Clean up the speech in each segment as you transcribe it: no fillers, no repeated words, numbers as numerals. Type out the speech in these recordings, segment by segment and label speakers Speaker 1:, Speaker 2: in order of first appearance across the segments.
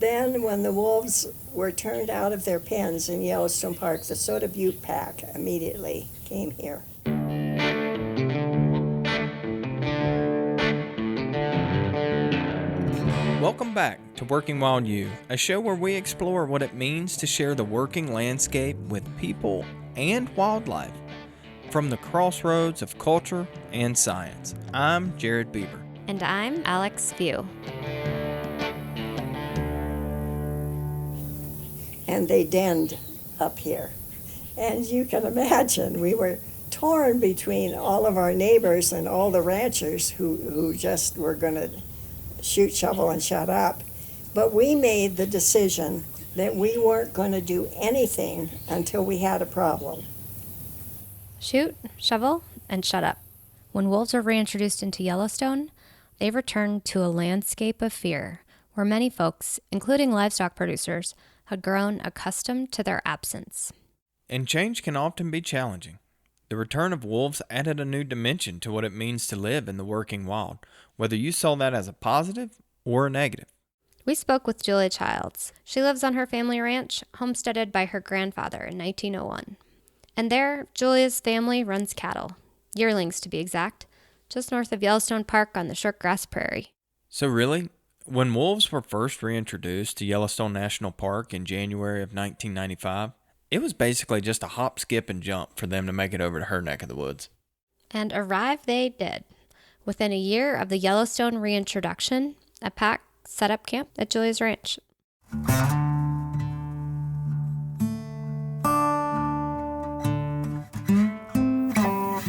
Speaker 1: then when the wolves were turned out of their pens in Yellowstone Park, the Soda Butte Pack immediately came here.
Speaker 2: Welcome back to Working Wild U, a show where we explore what it means to share the working landscape with people and wildlife from the crossroads of culture and science. I'm Jared Beaver.
Speaker 3: And I'm Alex View.
Speaker 1: And they denned up here. And you can imagine, we were torn between all of our neighbors and all the ranchers who just were going to shoot, shovel, and shut up. But we made the decision that we weren't going to do anything until we had a problem.
Speaker 3: Shoot, shovel, and shut up. When wolves were reintroduced into Yellowstone, they returned to a landscape of fear where many folks, including livestock producers, had grown accustomed to their absence.
Speaker 2: And change can often be challenging. The return of wolves added a new dimension to what it means to live in the working wild, whether you saw that as a positive or a negative.
Speaker 3: We spoke with Julia Childs. She lives on her family ranch, homesteaded by her grandfather in 1901. And there, Julia's family runs cattle, yearlings to be exact, just north of Yellowstone Park on the short grass prairie.
Speaker 2: So really, when wolves were first reintroduced to Yellowstone National Park in January of 1995, it was basically just a hop, skip, and jump for them to make it over to her neck of the woods.
Speaker 3: And arrive they did. Within a year of the Yellowstone reintroduction, a pack set up camp at Julia's ranch.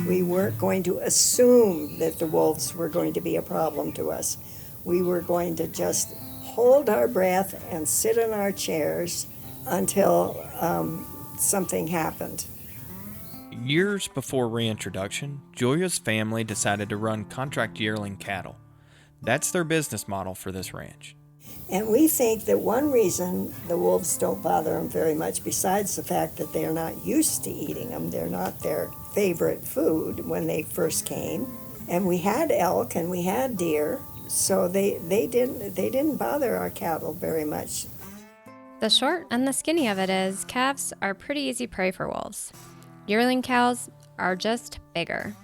Speaker 1: We weren't going to assume that the wolves were going to be a problem to us. We were going to just hold our breath and sit in our chairs until something happened.
Speaker 2: Years before reintroduction, Julia's family decided to run contract yearling cattle. That's their business model for this ranch.
Speaker 1: And we think that one reason the wolves don't bother them very much, besides the fact that they're not used to eating them, they're not their favorite food when they first came. And we had elk and we had deer, so they didn't bother our cattle very much.
Speaker 3: The short and the skinny of it is, calves are pretty easy prey for wolves. Yearling cows are just bigger,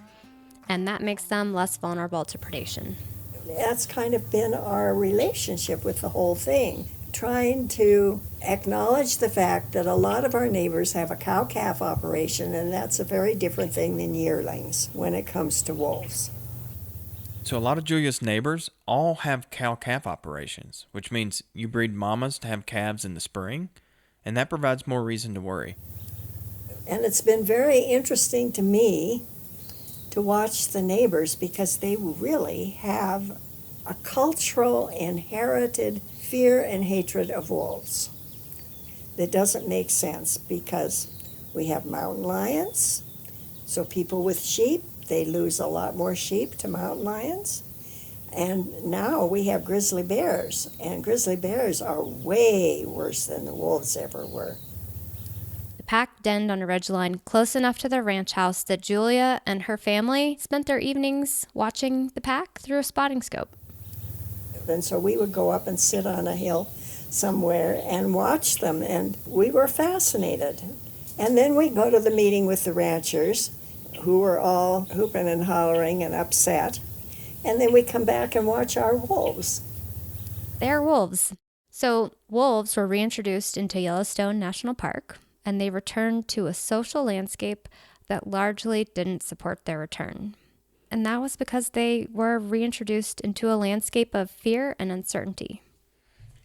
Speaker 3: and that makes them less vulnerable to predation.
Speaker 1: That's kind of been our relationship with the whole thing, trying to acknowledge the fact that a lot of our neighbors have a cow-calf operation, and that's a very different thing than yearlings when it comes to wolves.
Speaker 2: So a lot of Julia's neighbors all have cow-calf operations, which means you breed mamas to have calves in the spring, and that provides more reason to worry.
Speaker 1: And it's been very interesting to me to watch the neighbors because they really have a cultural inherited fear and hatred of wolves that doesn't make sense because we have mountain lions, so people with sheep, they lose a lot more sheep to mountain lions. And now we have grizzly bears, and grizzly bears are way worse than the wolves ever were.
Speaker 3: The pack denned on a ridgeline close enough to their ranch house that Julia and her family spent their evenings watching the pack through a spotting scope.
Speaker 1: And so we would go up and sit on a hill somewhere and watch them, and we were fascinated. And then we'd go to the meeting with the ranchers, who were all hooping and hollering and upset, and then we come back and watch our wolves.
Speaker 3: They're wolves. So wolves were reintroduced into Yellowstone National Park, and they returned to a social landscape that largely didn't support their return. And that was because they were reintroduced into a landscape of fear and uncertainty.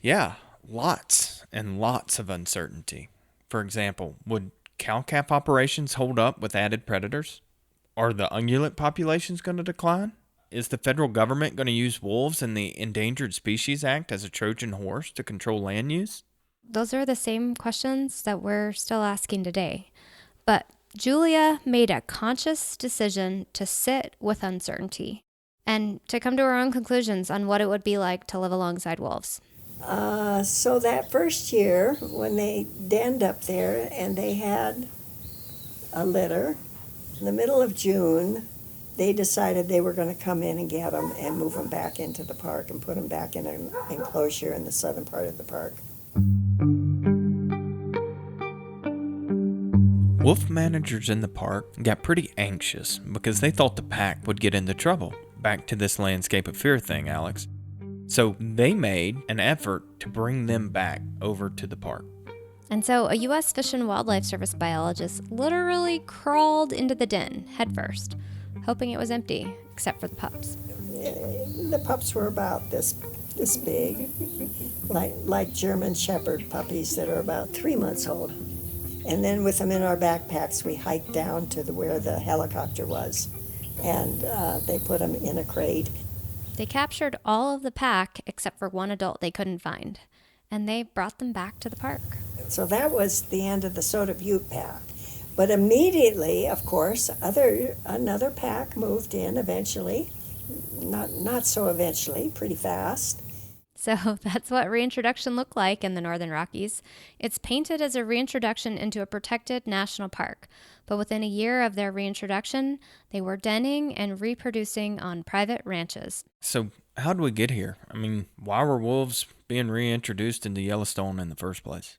Speaker 2: Yeah, lots and lots of uncertainty. For example, would cow-calf operations hold up with added predators? Are the ungulate populations going to decline? Is the federal government going to use wolves in the Endangered Species Act as a Trojan horse to control land use?
Speaker 3: Those are the same questions that we're still asking today. But Julia made a conscious decision to sit with uncertainty and to come to her own conclusions on what it would be like to live alongside wolves.
Speaker 1: So that first year, when they denned up there and they had a litter, in the middle of June, they decided they were going to come in and get them and move them back into the park and put them back in an enclosure in the southern part of the park.
Speaker 2: Wolf managers in the park got pretty anxious because they thought the pack would get into trouble. Back to this landscape of fear thing, Alex. So they made an effort to bring them back over to the park.
Speaker 3: And so a U.S. Fish and Wildlife Service biologist literally crawled into the den headfirst, hoping it was empty, except for the pups.
Speaker 1: The pups were about this big, like German Shepherd puppies that are about 3 months old. And then with them in our backpacks, we hiked down to where the helicopter was, and they put them in a crate.
Speaker 3: They captured all of the pack except for one adult they couldn't find, and they brought them back to the park.
Speaker 1: So that was the end of the Soda Butte pack. But immediately, of course, another pack moved in eventually. Not so eventually, pretty fast.
Speaker 3: So that's what reintroduction looked like in the Northern Rockies. It's painted as a reintroduction into a protected national park. But within a year of their reintroduction, they were denning and reproducing on private ranches.
Speaker 2: So how did we get here? I mean, why were wolves being reintroduced into Yellowstone in the first place?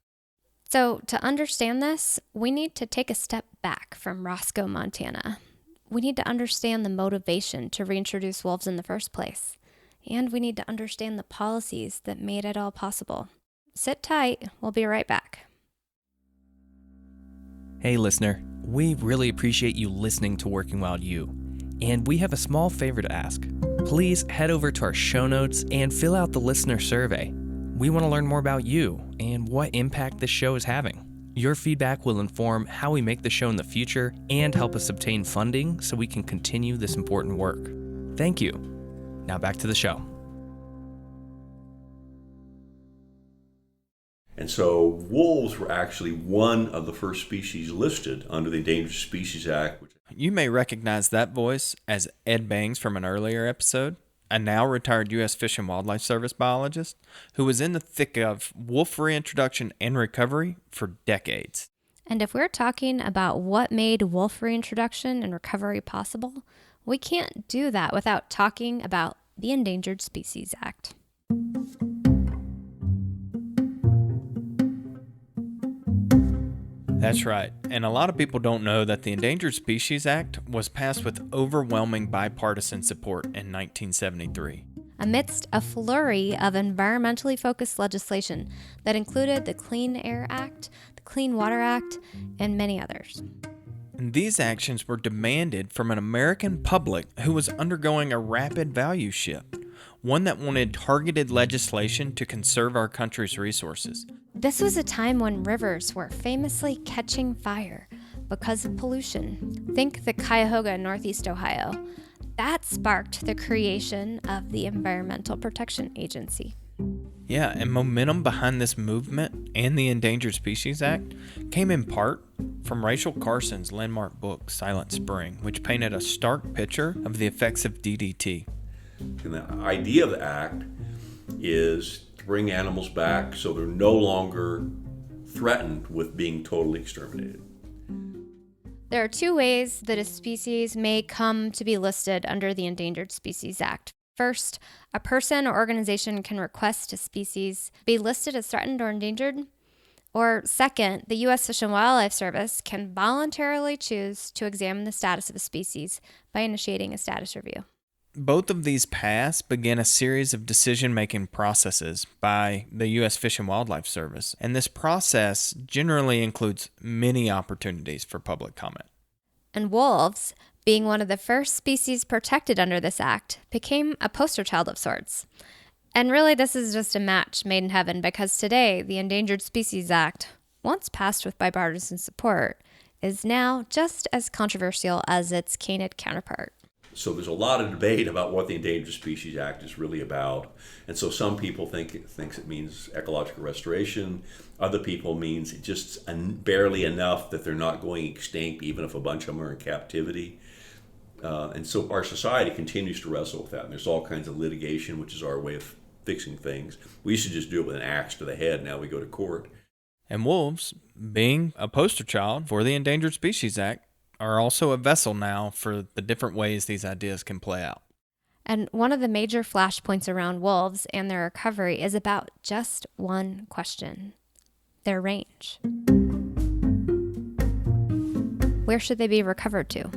Speaker 3: So to understand this, we need to take a step back from Roscoe, Montana. We need to understand the motivation to reintroduce wolves in the first place. And we need to understand the policies that made it all possible. Sit tight, we'll be right back.
Speaker 4: Hey listener, we really appreciate you listening to Working Wild U. And we have a small favor to ask. Please head over to our show notes and fill out the listener survey. We want to learn more about you and what impact this show is having. Your feedback will inform how we make the show in the future and help us obtain funding so we can continue this important work. Thank you. Now back to the show.
Speaker 5: And so wolves were actually one of the first species listed under the Endangered Species Act.
Speaker 2: You may recognize that voice as Ed Bangs from an earlier episode, a now retired U.S. Fish and Wildlife Service biologist who was in the thick of wolf reintroduction and recovery for decades.
Speaker 3: And if we're talking about what made wolf reintroduction and recovery possible, we can't do that without talking about the Endangered Species Act.
Speaker 2: That's right, and a lot of people don't know that the Endangered Species Act was passed with overwhelming bipartisan support in 1973.
Speaker 3: Amidst a flurry of environmentally focused legislation that included the Clean Air Act, the Clean Water Act, and many others.
Speaker 2: And these actions were demanded from an American public who was undergoing a rapid value shift, one that wanted targeted legislation to conserve our country's resources.
Speaker 3: This was a time when rivers were famously catching fire because of pollution. Think the Cuyahoga in Northeast Ohio. That sparked the creation of the Environmental Protection Agency.
Speaker 2: Yeah, and momentum behind this movement and the Endangered Species Act came in part from Rachel Carson's landmark book, Silent Spring, which painted a stark picture of the effects of DDT.
Speaker 5: And the idea of the act is to bring animals back so they're no longer threatened with being totally exterminated.
Speaker 3: There are two ways that a species may come to be listed under the Endangered Species Act. First, a person or organization can request a species be listed as threatened or endangered. Or second, the U.S. Fish and Wildlife Service can voluntarily choose to examine the status of a species by initiating a status review.
Speaker 2: Both of these paths began a series of decision-making processes by the U.S. Fish and Wildlife Service, and this process generally includes many opportunities for public comment.
Speaker 3: And wolves, being one of the first species protected under this act, became a poster child of sorts. And really, this is just a match made in heaven because today, the Endangered Species Act, once passed with bipartisan support, is now just as controversial as its canid counterpart.
Speaker 5: So there's a lot of debate about what the Endangered Species Act is really about. And so some people think it means ecological restoration. Other people means just barely enough that they're not going extinct, even if a bunch of them are in captivity. And so our society continues to wrestle with that. And there's all kinds of litigation, which is our way of fixing things. We used to just do it with an axe to the head. Now we go to court.
Speaker 2: And wolves, being a poster child for the Endangered Species Act, are also a vessel now for the different ways these ideas can play out.
Speaker 3: And one of the major flashpoints around wolves and their recovery is about just one question: their range. Where should they be recovered to?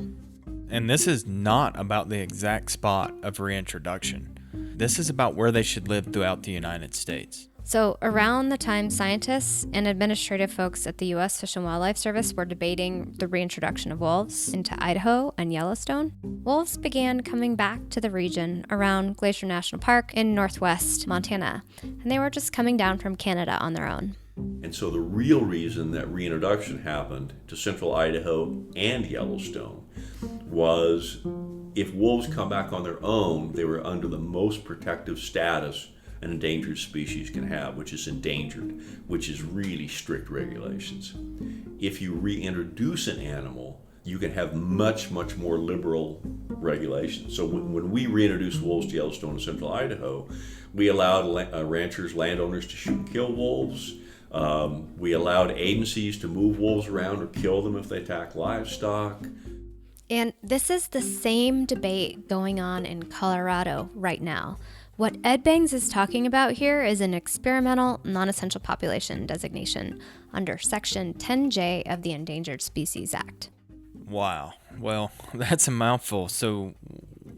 Speaker 2: And this is not about the exact spot of reintroduction. This is about where they should live throughout the United States.
Speaker 3: So around the time scientists and administrative folks at the U.S. Fish and Wildlife Service were debating the reintroduction of wolves into Idaho and Yellowstone, wolves began coming back to the region around Glacier National Park in northwest Montana, and they were just coming down from Canada on their own.
Speaker 5: And so the real reason that reintroduction happened to central Idaho and Yellowstone was if wolves come back on their own, they were under the most protective status an endangered species can have, which is endangered, which is really strict regulations. If you reintroduce an animal, you can have much, much more liberal regulations. So when we reintroduced wolves to Yellowstone and central Idaho, we allowed ranchers, landowners to shoot and kill wolves. We allowed agencies to move wolves around or kill them if they attack livestock.
Speaker 3: And this is the same debate going on in Colorado right now. What Ed Bangs is talking about here is an experimental non-essential population designation under Section 10J of the Endangered Species Act.
Speaker 2: Wow. Well, that's a mouthful. So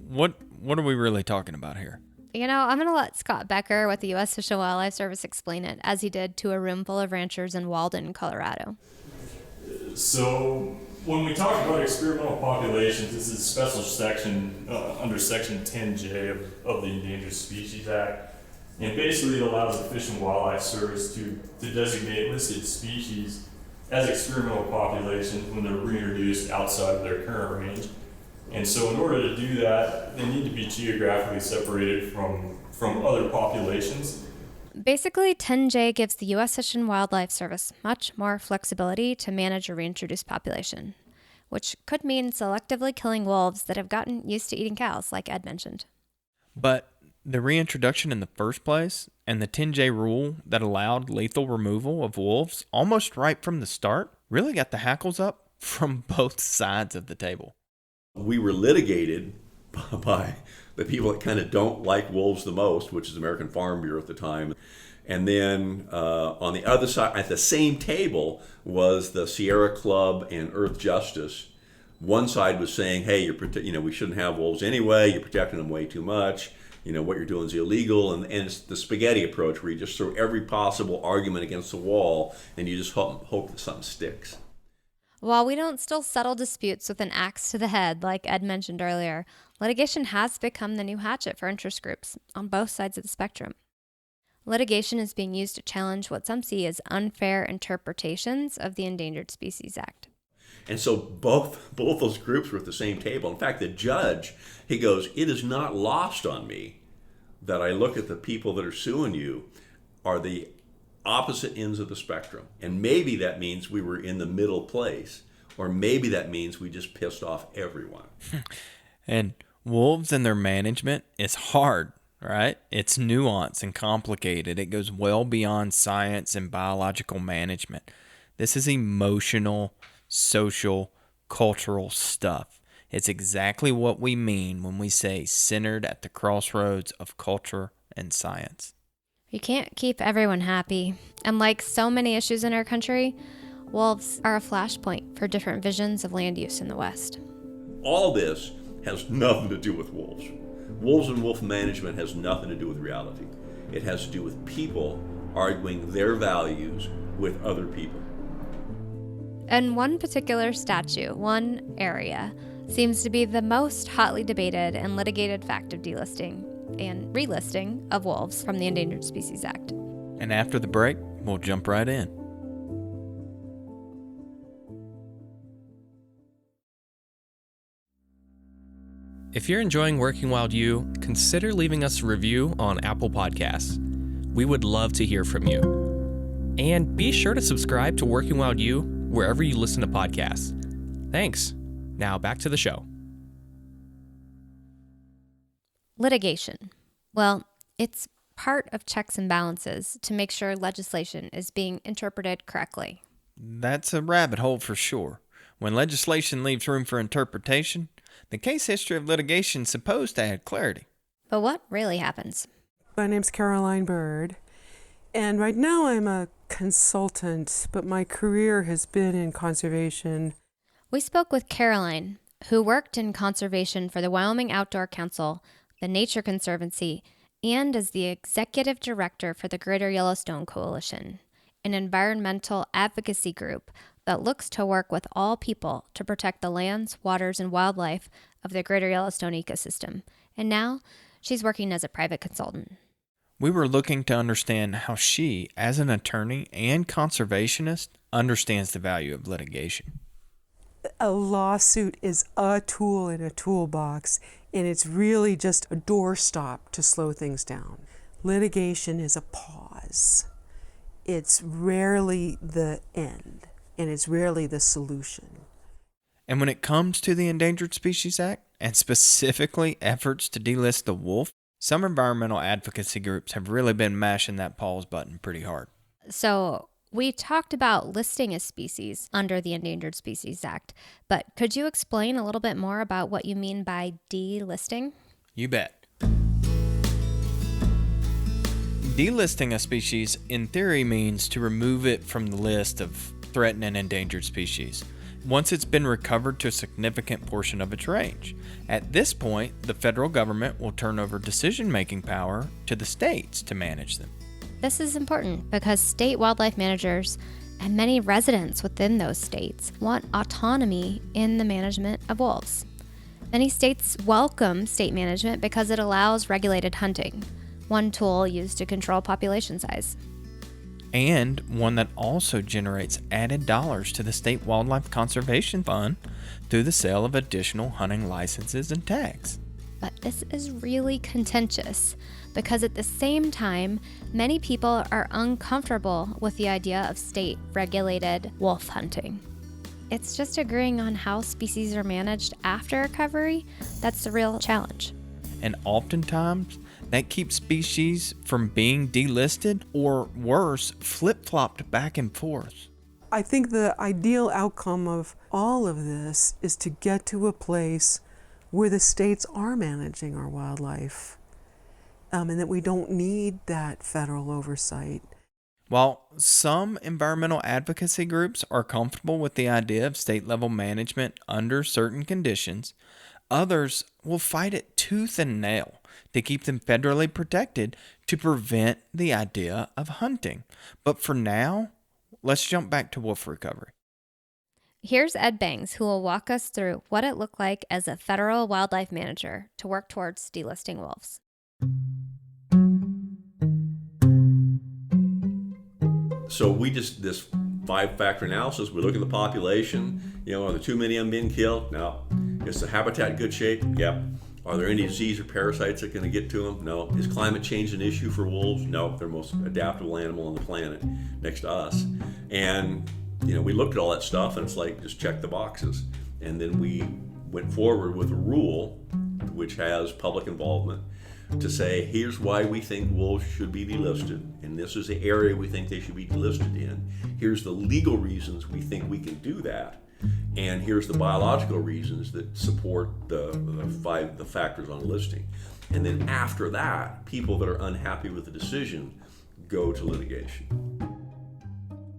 Speaker 2: what are we really talking about here?
Speaker 3: You know, I'm going to let Scott Becker with the U.S. Fish and Wildlife Service explain it, as he did to a room full of ranchers in Walden, Colorado.
Speaker 6: So when we talk about experimental populations, this is a special section under Section 10J of the Endangered Species Act. And basically it allows the Fish and Wildlife Service to designate listed species as experimental populations when they're reintroduced outside of their current range. And so in order to do that, they need to be geographically separated from other populations.
Speaker 3: Basically, 10J gives the U.S. Fish and Wildlife Service much more flexibility to manage a reintroduced population, which could mean selectively killing wolves that have gotten used to eating cows, like Ed mentioned.
Speaker 2: But the reintroduction in the first place and the 10J rule that allowed lethal removal of wolves almost right from the start really got the hackles up from both sides of the table.
Speaker 5: We were litigated by the people that kind of don't like wolves the most, which is the American Farm Bureau at the time. And then on the other side, at the same table, was the Sierra Club and Earth Justice. One side was saying, hey, we shouldn't have wolves anyway, you're protecting them way too much, what you're doing is illegal. And it's the spaghetti approach where you just throw every possible argument against the wall and you just hope that something sticks.
Speaker 3: While we don't still settle disputes with an axe to the head, like Ed mentioned earlier, litigation has become the new hatchet for interest groups on both sides of the spectrum. Litigation is being used to challenge what some see as unfair interpretations of the Endangered Species Act.
Speaker 5: And so both those groups were at the same table. In fact, the judge, he goes, it is not lost on me that I look at the people that are suing you are the opposite ends of the spectrum. And maybe that means we were in the middle place, or maybe that means we just pissed off everyone.
Speaker 2: And wolves and their management is hard, right? It's nuanced and complicated. It goes well beyond science and biological management. This is emotional, social, cultural stuff. It's exactly what we mean when we say centered at the crossroads of culture and science.
Speaker 3: You can't keep everyone happy. And like so many issues in our country, wolves are a flashpoint for different visions of land use in the West.
Speaker 5: All this has nothing to do with wolves. Wolves and wolf management has nothing to do with reality. It has to do with people arguing their values with other people.
Speaker 3: And one particular statute, one area, seems to be the most hotly debated and litigated fact of delisting and relisting of wolves from the Endangered Species Act.
Speaker 2: And after the break, we'll jump right in.
Speaker 4: If you're enjoying Working Wild U, consider leaving us a review on Apple Podcasts. We would love to hear from you. And be sure to subscribe to Working Wild U wherever you listen to podcasts. Thanks. Now back to the show.
Speaker 3: Litigation. Well, it's part of checks and balances to make sure legislation is being interpreted correctly.
Speaker 2: That's a rabbit hole for sure. When legislation leaves room for interpretation, the case history of litigation is supposed to add clarity.
Speaker 3: But what really happens?
Speaker 7: My name's Caroline Bird, and right now I'm a consultant, but my career has been in conservation.
Speaker 3: We spoke with Caroline, who worked in conservation for the Wyoming Outdoor Council, the Nature Conservancy, and as the executive director for the Greater Yellowstone Coalition, an environmental advocacy group that looks to work with all people to protect the lands, waters, and wildlife of the Greater Yellowstone ecosystem. And now she's working as a private consultant.
Speaker 2: We were looking to understand how she, as an attorney and conservationist, understands the value of litigation.
Speaker 7: A lawsuit is a tool in a toolbox, and it's really just a doorstop to slow things down. Litigation is a pause. It's rarely the end, and it's rarely the solution.
Speaker 2: And when it comes to the Endangered Species Act, and specifically efforts to delist the wolf, some environmental advocacy groups have really been mashing that pause button pretty hard.
Speaker 3: So we talked about listing a species under the Endangered Species Act, but could you explain a little bit more about what you mean by delisting?
Speaker 2: You bet. Delisting a species, in theory, means to remove it from the list of threatened and endangered species once it's been recovered to a significant portion of its range. At this point, the federal government will turn over decision-making power to the states to manage them.
Speaker 3: This is important because state wildlife managers and many residents within those states want autonomy in the management of wolves. Many states welcome state management because it allows regulated hunting, one tool used to control population size.
Speaker 2: And one that also generates added dollars to the State Wildlife Conservation Fund through the sale of additional hunting licenses and tags.
Speaker 3: But this is really contentious because at the same time, many people are uncomfortable with the idea of state-regulated wolf hunting. It's just agreeing on how species are managed after recovery that's the real challenge.
Speaker 2: And oftentimes, that keeps species from being delisted or worse, flip-flopped back and forth.
Speaker 7: I think the ideal outcome of all of this is to get to a place where the states are managing our wildlife, and that we don't need that federal oversight.
Speaker 2: While some environmental advocacy groups are comfortable with the idea of state-level management under certain conditions, others will fight it tooth and nail to keep them federally protected to prevent the idea of hunting. But for now, let's jump back to wolf recovery.
Speaker 3: Here's Ed Bangs, who will walk us through what it looked like as a federal wildlife manager to work towards delisting wolves.
Speaker 5: So we just, this 5-factor analysis, we look at the population, are there too many of them being killed? No. Is the habitat in good shape? Yep. Are there any disease or parasites that are going to get to them? No. Is climate change an issue for wolves? No. They're the most adaptable animal on the planet next to us. And, we looked at all that stuff and it's like, just check the boxes. And then we went forward with a rule which has public involvement to say, here's why we think wolves should be delisted. And this is the area we think they should be delisted in. Here's the legal reasons we think we can do that. And here's the biological reasons that support the factors on listing. And then after that, people that are unhappy with the decision go to litigation.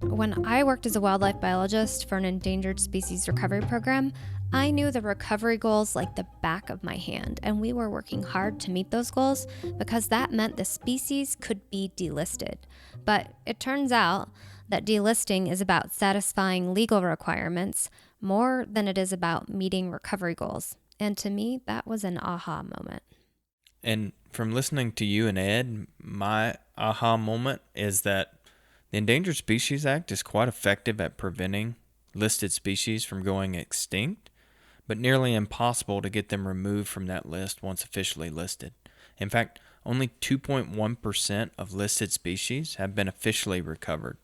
Speaker 3: When I worked as a wildlife biologist for an endangered species recovery program, I knew the recovery goals like the back of my hand, and we were working hard to meet those goals because that meant the species could be delisted. But it turns out that delisting is about satisfying legal requirements more than it is about meeting recovery goals. And to me, that was an aha moment.
Speaker 2: And from listening to you and Ed, my aha moment is that the Endangered Species Act is quite effective at preventing listed species from going extinct, but nearly impossible to get them removed from that list once officially listed. In fact, only 2.1% of listed species have been officially recovered.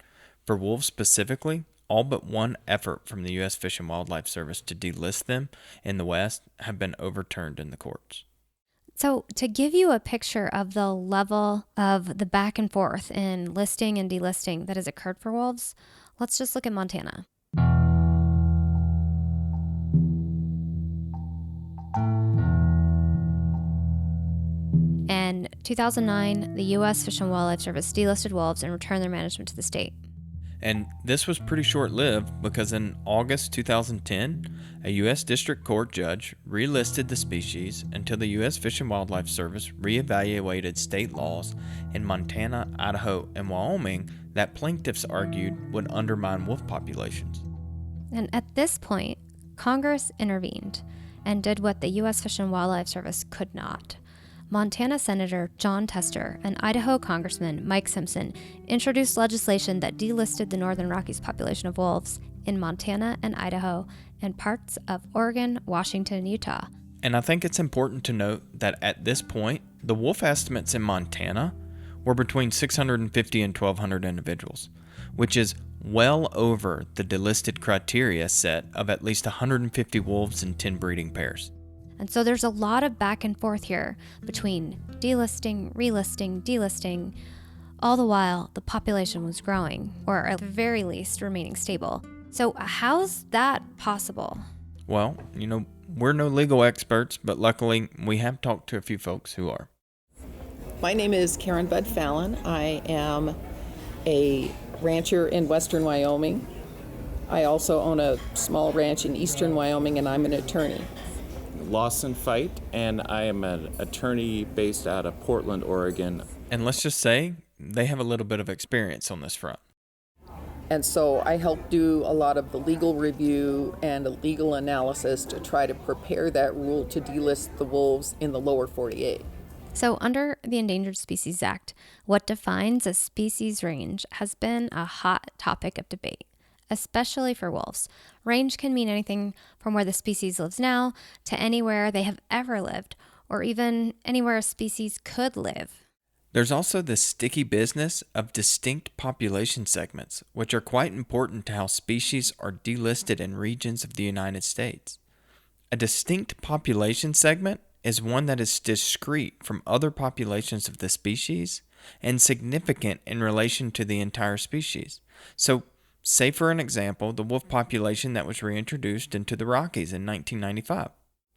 Speaker 2: For wolves specifically, all but one effort from the U.S. Fish and Wildlife Service to delist them in the West have been overturned in the courts.
Speaker 3: So to give you a picture of the level of the back and forth in listing and delisting that has occurred for wolves, let's just look at Montana. In 2009, the U.S. Fish and Wildlife Service delisted wolves and returned their management to the state.
Speaker 2: And this was pretty short-lived because in August 2010, a U.S. District Court judge relisted the species until the U.S. Fish and Wildlife Service reevaluated state laws in Montana, Idaho, and Wyoming that plaintiffs argued would undermine wolf populations.
Speaker 3: And at this point, Congress intervened and did what the U.S. Fish and Wildlife Service could not. Montana Senator John Tester and Idaho Congressman Mike Simpson introduced legislation that delisted the Northern Rockies population of wolves in Montana and Idaho and parts of Oregon, Washington, and Utah.
Speaker 2: And I think it's important to note that at this point, the wolf estimates in Montana were between 650 and 1,200 individuals, which is well over the delisted criteria set of at least 150 wolves and 10 breeding pairs.
Speaker 3: And so there's a lot of back and forth here between delisting, relisting, delisting. All the while, the population was growing, or at the very least, remaining stable. So how's that possible?
Speaker 2: Well, we're no legal experts, but luckily we have talked to a few folks who are.
Speaker 8: My name is Karen Bud Fallon. I am a rancher in western Wyoming. I also own a small ranch in eastern Wyoming, and I'm an attorney.
Speaker 9: Lawson Fight, and I am an attorney based out of Portland, Oregon.
Speaker 2: And let's just say they have a little bit of experience on this front.
Speaker 8: And so I help do a lot of the legal review and a legal analysis to try to prepare that rule to delist the wolves in the lower 48.
Speaker 3: So under the Endangered Species Act, what defines a species range has been a hot topic of debate, especially for wolves. Range can mean anything from where the species lives now to anywhere they have ever lived, or even anywhere a species could live.
Speaker 2: There's also the sticky business of distinct population segments, which are quite important to how species are delisted in regions of the United States. A distinct population segment is one that is discrete from other populations of the species and significant in relation to the entire species. So, say for an example, the wolf population that was reintroduced into the Rockies in 1995.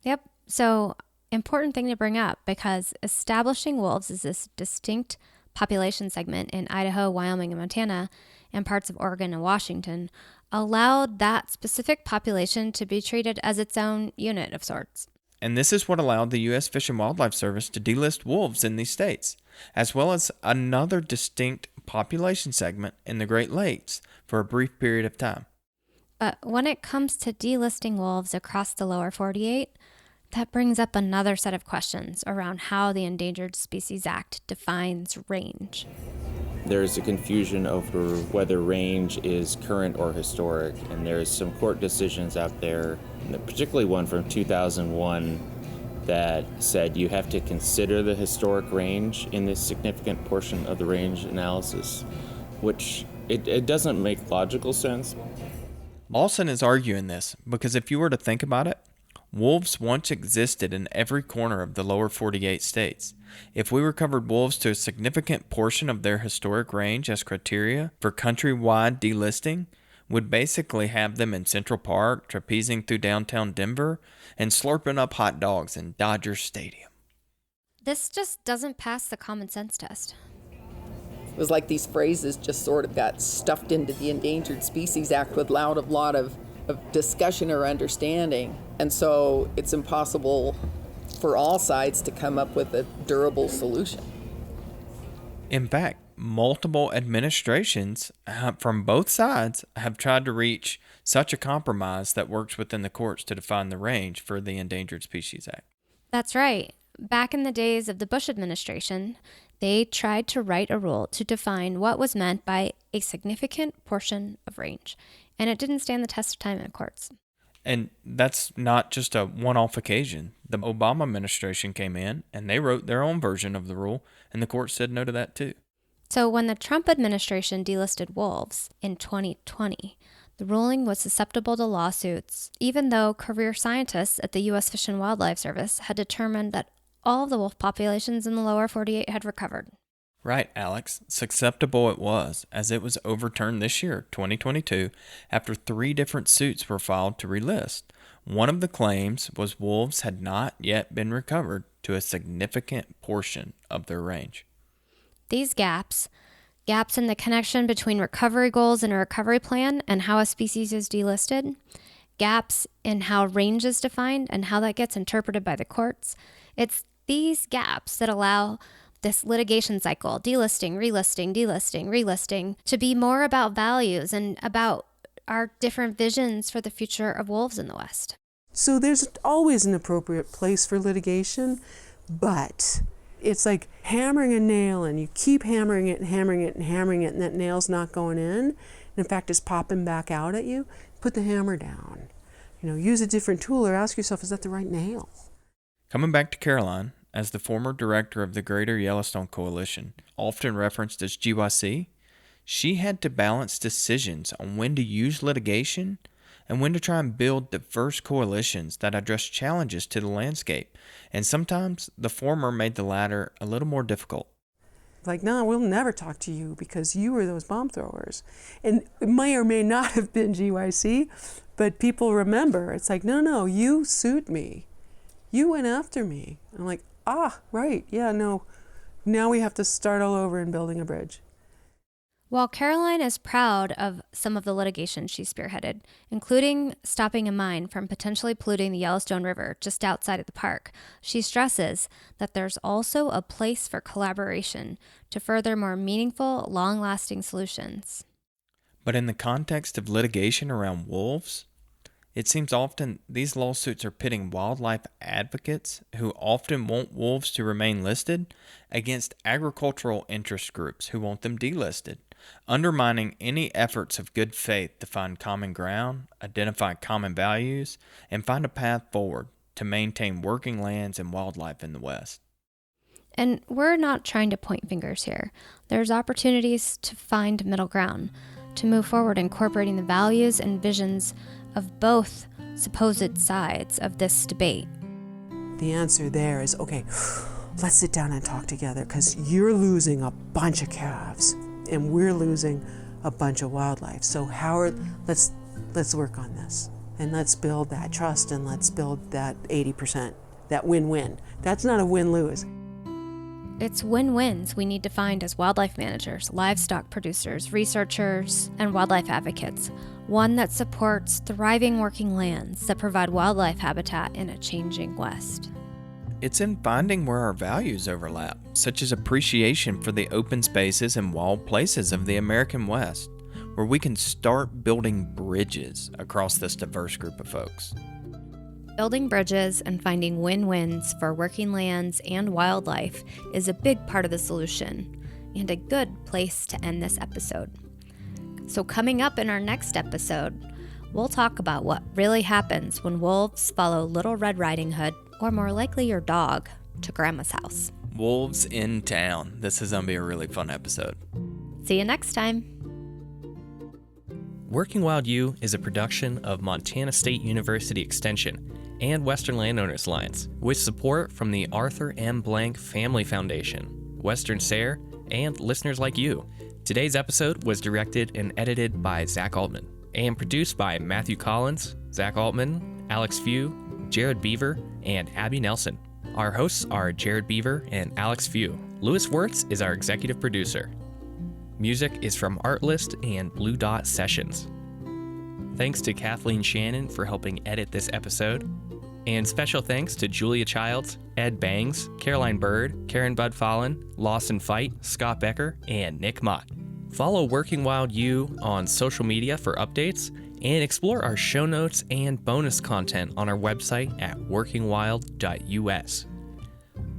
Speaker 3: Yep. So important thing to bring up, because establishing wolves as this distinct population segment in Idaho, Wyoming, and Montana, and parts of Oregon and Washington allowed that specific population to be treated as its own unit of sorts.
Speaker 2: And this is what allowed the U.S. Fish and Wildlife Service to delist wolves in these states, as well as another distinct population segment in the Great Lakes for a brief period of time.
Speaker 3: But when it comes to delisting wolves across the lower 48, that brings up another set of questions around how the Endangered Species Act defines range.
Speaker 9: There's a confusion over whether range is current or historic, and there's some court decisions out there, particularly one from 2001, that said you have to consider the historic range in this significant portion of the range analysis, which it doesn't make logical sense.
Speaker 2: Lawson is arguing this because if you were to think about it, wolves once existed in every corner of the lower 48 states. If we recovered wolves to a significant portion of their historic range as criteria for countrywide delisting, would basically have them in Central Park, trapezing through downtown Denver, and slurping up hot dogs in Dodger Stadium.
Speaker 3: This just doesn't pass the common sense test.
Speaker 8: It was like these phrases just sort of got stuffed into the Endangered Species Act without a lot of discussion or understanding. And so it's impossible for all sides to come up with a durable solution.
Speaker 2: In fact, multiple administrations from both sides have tried to reach such a compromise that works within the courts to define the range for the Endangered Species Act.
Speaker 3: That's right. Back in the days of the Bush administration, they tried to write a rule to define what was meant by a significant portion of range, and it didn't stand the test of time in the courts.
Speaker 2: And that's not just a one-off occasion. The Obama administration came in and they wrote their own version of the rule, and the court said no to that too.
Speaker 3: So when the Trump administration delisted wolves in 2020, the ruling was susceptible to lawsuits, even though career scientists at the U.S. Fish and Wildlife Service had determined that all of the wolf populations in the lower 48 had recovered.
Speaker 2: Right, Alex. Acceptable it was, as it was overturned this year, 2022, after 3 different suits were filed to relist. One of the claims was wolves had not yet been recovered to a significant portion of their range.
Speaker 3: These gaps in the connection between recovery goals and a recovery plan and how a species is delisted, gaps in how range is defined and how that gets interpreted by the courts. It's these gaps that allow this litigation cycle, delisting, relisting, delisting, relisting, to be more about values and about our different visions for the future of wolves in the West.
Speaker 7: So there's always an appropriate place for litigation, but it's like hammering a nail, and you keep hammering it and hammering it and hammering it, and that nail's not going in. And in fact, it's popping back out at you. Put the hammer down. Use a different tool, or ask yourself, is that the right nail?
Speaker 2: Coming back to Caroline, as the former director of the Greater Yellowstone Coalition, often referenced as GYC, she had to balance decisions on when to use litigation and when to try and build diverse coalitions that address challenges to the landscape. And sometimes the former made the latter a little more difficult.
Speaker 7: Like, no, we'll never talk to you because you were those bomb throwers. And it may or may not have been GYC, but people remember. It's like, no, you sued me. You went after me. I'm like, right, yeah, no. Now we have to start all over in building a bridge.
Speaker 3: While Caroline is proud of some of the litigation she spearheaded, including stopping a mine from potentially polluting the Yellowstone River just outside of the park, she stresses that there's also a place for collaboration to further more meaningful, long-lasting solutions.
Speaker 2: But in the context of litigation around wolves, it seems often these lawsuits are pitting wildlife advocates, who often want wolves to remain listed, against agricultural interest groups who want them delisted, undermining any efforts of good faith to find common ground, identify common values, and find a path forward to maintain working lands and wildlife in the West.
Speaker 3: And we're not trying to point fingers here. There's opportunities to find middle ground, to move forward incorporating the values and visions of both supposed sides of this debate.
Speaker 7: The answer there is, okay, let's sit down and talk together, because you're losing a bunch of calves and we're losing a bunch of wildlife. So let's work on this, and let's build that trust, and let's build that 80%, that win-win. That's not a win-lose.
Speaker 3: It's win-wins we need to find as wildlife managers, livestock producers, researchers, and wildlife advocates. One that supports thriving working lands that provide wildlife habitat in a changing West.
Speaker 2: It's in finding where our values overlap, such as appreciation for the open spaces and wild places of the American West, where we can start building bridges across this diverse group of folks.
Speaker 3: Building bridges and finding win-wins for working lands and wildlife is a big part of the solution, and a good place to end this episode. So coming up in our next episode, we'll talk about what really happens when wolves follow Little Red Riding Hood, or more likely your dog, to Grandma's house.
Speaker 2: Wolves in town. This is going to be a really fun episode.
Speaker 3: See you next time.
Speaker 4: Working Wild U is a production of Montana State University Extension and Western Landowners Alliance, with support from the Arthur M. Blank Family Foundation, Western SARE, and listeners like you. Today's episode was directed and edited by Zach Altman, and produced by Matthew Collins, Zach Altman, Alex Few, Jared Beaver, and Abby Nelson. Our hosts are Jared Beaver and Alex Few. Louis Wirtz is our executive producer. Music is from Artlist and Blue Dot Sessions. Thanks to Kathleen Shannon for helping edit this episode. And special thanks to Julia Childs, Ed Bangs, Caroline Bird, Karen Bud Fallon, Lawson Fight, Scott Becker, and Nick Mott. Follow Working Wild U on social media for updates, and explore our show notes and bonus content on our website at workingwild.us.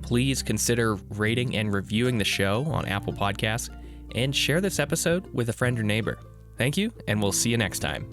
Speaker 4: Please consider rating and reviewing the show on Apple Podcasts, and share this episode with a friend or neighbor. Thank you, and we'll see you next time.